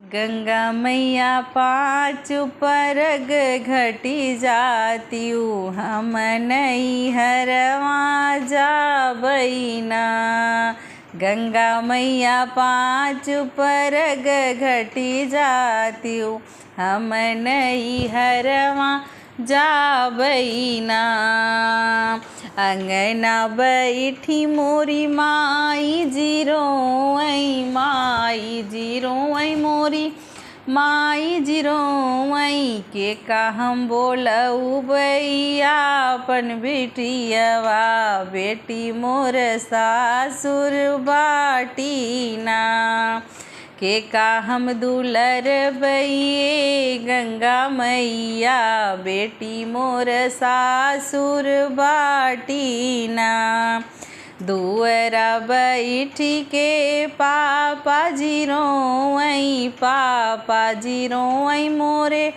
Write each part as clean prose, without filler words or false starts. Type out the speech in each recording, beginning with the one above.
गंगा मैया पाँच परग घटी जातियू हम नैहरवा जाबैना। गंगा मैया पाँच परग घटी जातियू हम नैहरवा जाबैना। अंगना बैठी मोरी माई जिरोई माई जिरोई मोरी माई जिरोई के का हम बोलऊ बैया अपन बेटियवा बेटी मोर सासुर बाटीना। के का हम दुलर बैये गंगा मैया बेटी मोर सासुर बाटीना। दुअरा बैठी के पापा जी रोई मोरे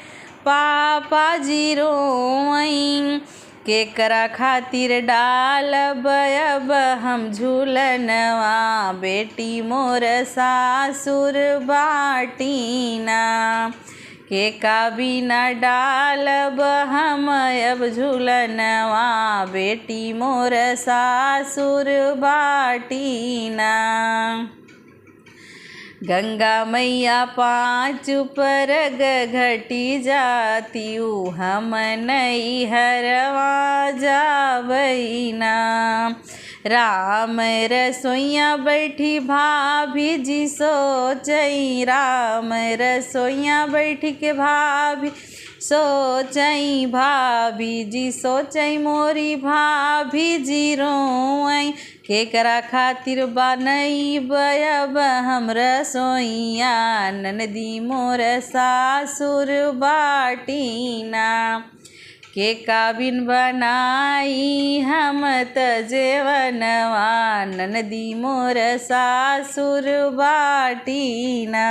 पापा जी रोई। केकरा खातिर डालब अब हम झूलनवा बेटी मोर सासुर बाटीना। के का बिना डालब हम अब झूलनवा बेटी मोर सासुर बाटीना। गंगा मैया पाँच परग घटी जातियू हम नैहरवा जाबैना। राम रसोइया बैठी भाभी जी सोचई राम रसोइया बैठी के भाभी सोचई भाभी जी सोचई मोरी भाभी जी रोई। केकरा खातिर बनई अब हम रसोइया ननदी मोर सासुर बाटीना। के का बिन बनाई हम त जेवनवा ननदी मोर सासुर बाटीना।